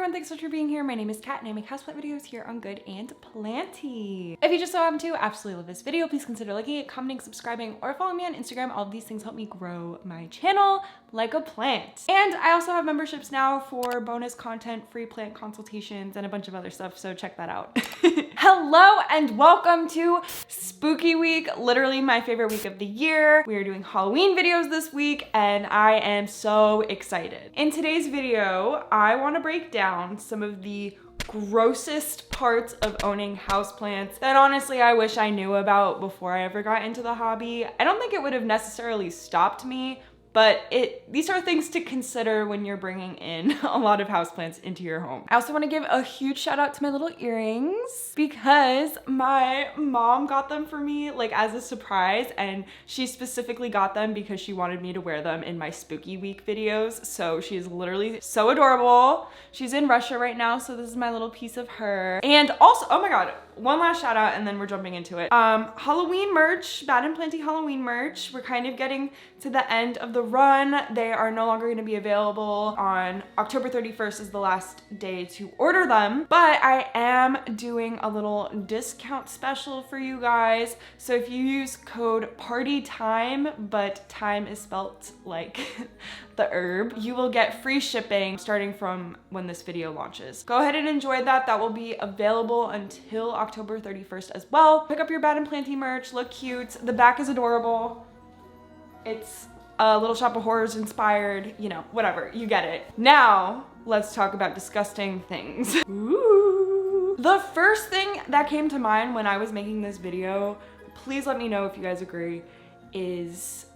everyone, thanks so much for being here. My name is Kat and I make houseplant videos here on Good and Planty. If you just so happen to absolutely love this video, please consider liking it, commenting, subscribing, or following me on Instagram. All of these things help me grow my channel like a plant. And I also have memberships now for bonus content, free plant consultations, and a bunch of other stuff, so check that out. Hello and welcome to Spooky Week, literally my favorite week of the year. We are doing Halloween videos this week and I am so excited. In today's video, I want to break down some of the grossest parts of owning houseplants that honestly I wish I knew about before I ever got into the hobby. I don't think it would have necessarily stopped me, but these are things to consider when you're bringing in a lot of houseplants into your home. I also want to give a huge shout out to my little earrings because my mom got them for me like as a surprise, and she specifically got them because she wanted me to wear them in my Spooky Week videos. So she is literally so adorable. She's in Russia right now, so this is my little piece of her. And also, oh my god, one last shout out and then we're jumping into it. Halloween merch, Bad and Plenty Halloween merch. We're kind of getting to the end of the run. They are no longer gonna be available. On October 31st is the last day to order them, but I am doing a little discount special for you guys. So if you use code PARTYTIME, but time is spelt like the herb, you will get free shipping starting from when this video launches. Go ahead and enjoy that. That will be available until October 31st as well. Pick up your Bad and Planty merch, look cute. The back is adorable. It's a Little Shop of Horrors inspired, you know, whatever, you get it. Now, let's talk about disgusting things. Ooh. The first thing that came to mind when I was making this video, please let me know if you guys agree, is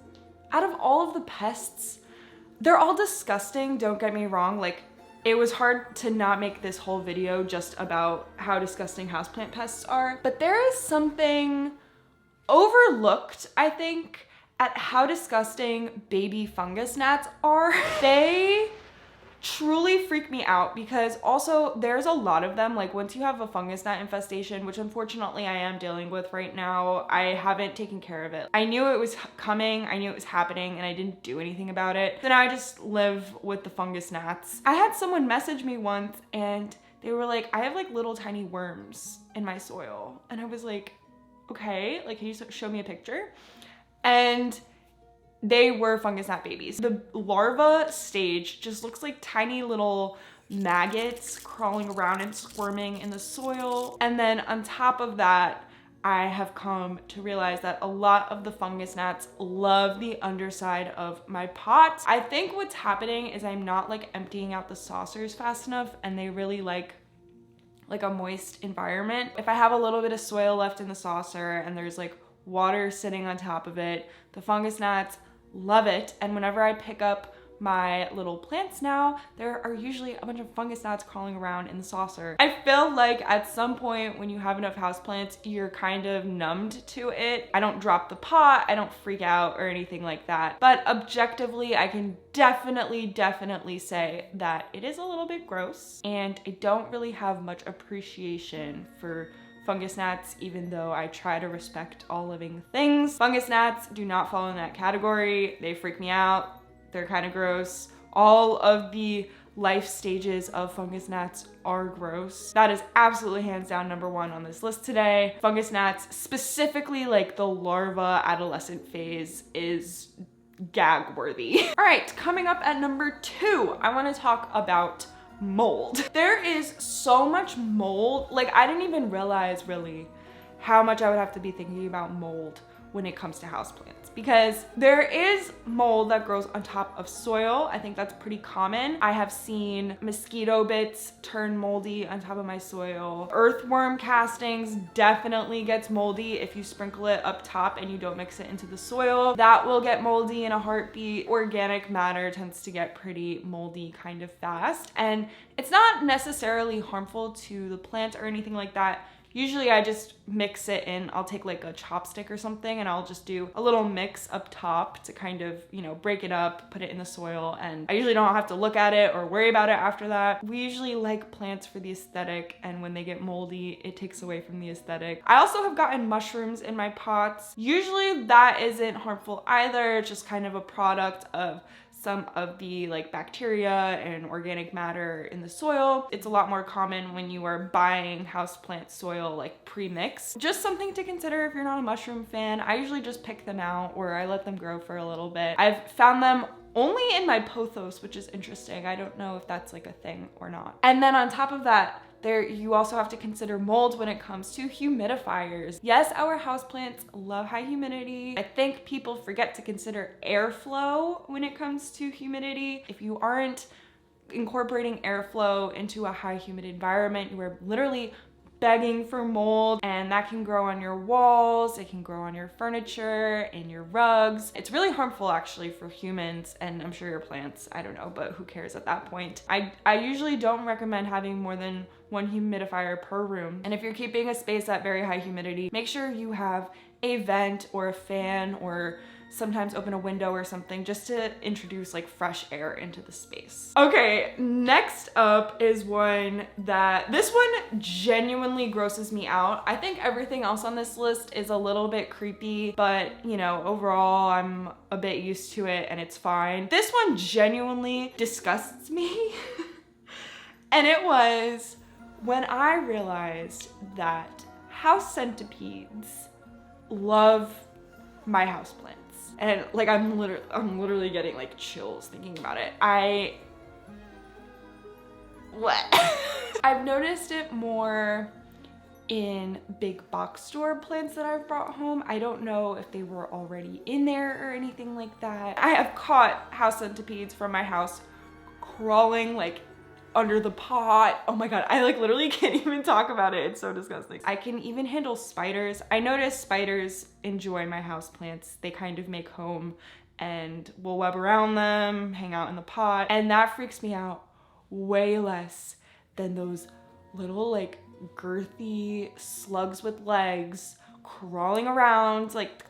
out of all of the pests, they're all disgusting, don't get me wrong. Like, it was hard to not make this whole video just about how disgusting houseplant pests are, but there is something overlooked, I think, at how disgusting baby fungus gnats are. They truly freak me out because also there's a lot of them. Like once you have a fungus gnat infestation, which unfortunately I am dealing with right now, I haven't taken care of it. I knew it was coming, I knew it was happening, and I didn't do anything about it. So now I just live with the fungus gnats. I had someone message me once and they were like, I have like little tiny worms in my soil. And I was like, okay, like can you show me a picture? And they were fungus gnat babies. The larva stage just looks like tiny little maggots crawling around and squirming in the soil. And then on top of that, I have come to realize that a lot of the fungus gnats love the underside of my pot. I think what's happening is I'm not like emptying out the saucers fast enough, and they really like a moist environment. If I have a little bit of soil left in the saucer and there's like water sitting on top of it, the fungus gnats love it. And whenever I pick up my little plants now, there are usually a bunch of fungus gnats crawling around in the saucer. I feel like at some point when you have enough houseplants, you're kind of numbed to it. I don't drop the pot, I don't freak out or anything like that. But objectively, I can definitely say that it is a little bit gross, and I don't really have much appreciation for fungus gnats, even though I try to respect all living things. Fungus gnats do not fall in that category. They freak me out. They're kind of gross. All of the life stages of fungus gnats are gross. That is absolutely hands down number one on this list today. Fungus gnats, specifically like the larva adolescent phase, is gag worthy. All right, coming up at number 2, I want to talk about mold. There is so much mold. Like I didn't even realize really how much I would have to be thinking about mold when it comes to houseplants, because there is mold that grows on top of soil. I think that's pretty common. I have seen mosquito bits turn moldy on top of my soil. Earthworm castings definitely gets moldy if you sprinkle it up top and you don't mix it into the soil. That will get moldy in a heartbeat. Organic matter tends to get pretty moldy kind of fast, and it's not necessarily harmful to the plant or anything like that. Usually I just mix it in. I'll take like a chopstick or something and I'll just do a little mix up top to kind of, you know, break it up, put it in the soil, and I usually don't have to look at it or worry about it after that. We usually like plants for the aesthetic, and when they get moldy, it takes away from the aesthetic. I also have gotten mushrooms in my pots. Usually that isn't harmful either. It's just kind of a product of some of the like bacteria and organic matter in the soil. It's a lot more common when you are buying houseplant soil like pre-mixed. Just something to consider if you're not a mushroom fan. I usually just pick them out or I let them grow for a little bit. I've found them only in my pothos, which is interesting. I don't know if that's like a thing or not. And then on top of that, you also have to consider mold when it comes to humidifiers. Yes, our houseplants love high humidity. I think people forget to consider airflow when it comes to humidity. If you aren't incorporating airflow into a high humid environment, you are literally begging for mold, and that can grow on your walls, it can grow on your furniture, in your rugs. It's really harmful actually for humans, and I'm sure your plants, I don't know, but who cares at that point. I usually don't recommend having more than one humidifier per room. And if you're keeping a space at very high humidity, make sure you have a vent or a fan, or sometimes open a window or something just to introduce like fresh air into the space. Okay, next up is this one genuinely grosses me out. I think everything else on this list is a little bit creepy, but you know, overall I'm a bit used to it and it's fine. This one genuinely disgusts me. And it was when I realized that house centipedes love my houseplants. And like I'm literally getting like chills thinking about it. What? I've noticed it more in big box store plants that I've brought home. I don't know if they were already in there or anything like that. I have caught house centipedes from my house crawling like under the pot. Oh my god, I like literally can't even talk about it. It's so disgusting. I can even handle spiders. I notice spiders enjoy my houseplants. They kind of make home and will web around them, hang out in the pot, and that freaks me out way less than those little like girthy slugs with legs crawling around like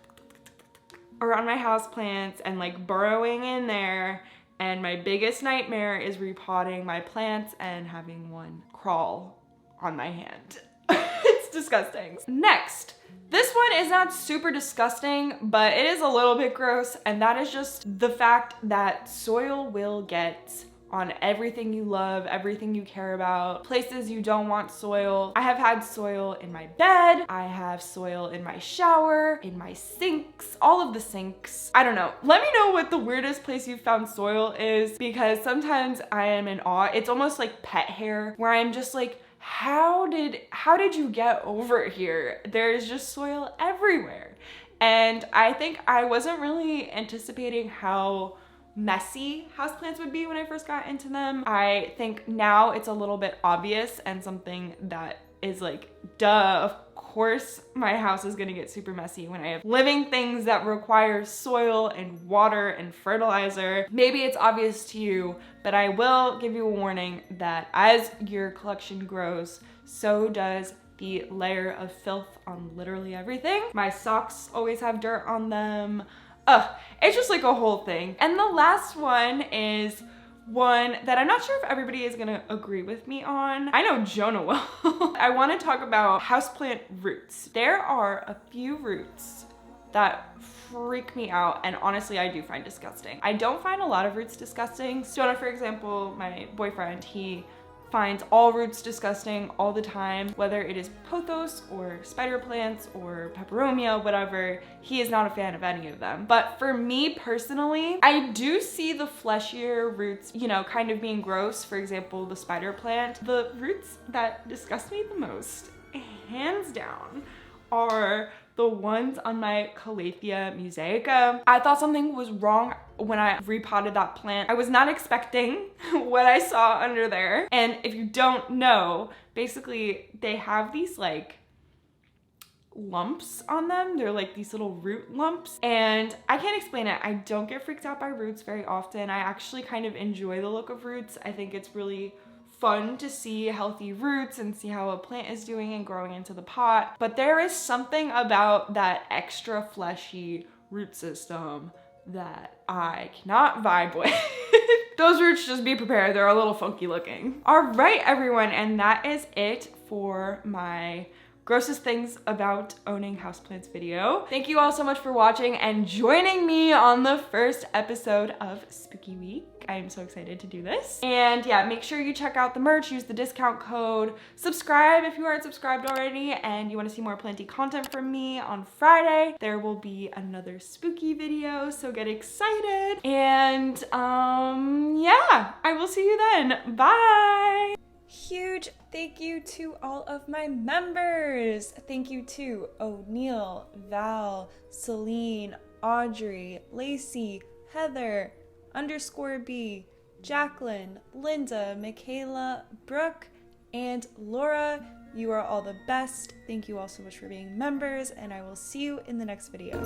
around my houseplants and like burrowing in there. And my biggest nightmare is repotting my plants and having one crawl on my hand. It's disgusting. Next, this one is not super disgusting, but it is a little bit gross, and that is just the fact that soil will get on everything you love, everything you care about, places you don't want soil. I have had soil in my bed, I have soil in my shower, in my sinks, all of the sinks. I don't know. Let me know what the weirdest place you've found soil is, because sometimes I am in awe. It's almost like pet hair, where I'm just like, how did you get over here? There's just soil everywhere. And I think I wasn't really anticipating how messy houseplants would be when I first got into them. I think now it's a little bit obvious and something that is like, duh, of course my house is gonna get super messy when I have living things that require soil and water and fertilizer. Maybe it's obvious to you, but I will give you a warning that as your collection grows, so does the layer of filth on literally everything. My socks always have dirt on them. It's just like a whole thing. And the last one is one that I'm not sure if everybody is gonna agree with me on. I know Jonah will. I wanna talk about houseplant roots. There are a few roots that freak me out, and honestly I do find disgusting. I don't find a lot of roots disgusting. Jonah, for example, my boyfriend, he finds all roots disgusting all the time, whether it is pothos or spider plants or peperomia, whatever. He is not a fan of any of them. But for me personally, I do see the fleshier roots, you know, kind of being gross. For example, the spider plant. The roots that disgust me the most, hands down, are the ones on my Calathea mosaica. I thought something was wrong when I repotted that plant. I was not expecting what I saw under there. And if you don't know, basically they have these like lumps on them. They're like these little root lumps, and I can't explain it. I don't get freaked out by roots very often. I actually kind of enjoy the look of roots. I think it's really fun to see healthy roots and see how a plant is doing and growing into the pot. But there is something about that extra fleshy root system that I cannot vibe with. Those roots, just be prepared, they're a little funky looking. All right, everyone, and that is it for my grossest things about owning houseplants video. Thank you all so much for watching and joining me on the first episode of Spooky Week. I am so excited to do this. And yeah, make sure you check out the merch, use the discount code, subscribe if you aren't subscribed already and you want to see more planty content from me. On Friday, there will be another spooky video, so get excited. And yeah, I will see you then. Bye! Huge thank you to all of my members. Thank you to O'Neill, Val, Celine, Audrey, Lacey, Heather, _B, Jacqueline, Linda, Michaela, Brooke, and Laura. You are all the best. Thank you all so much for being members, and I will see you in the next video.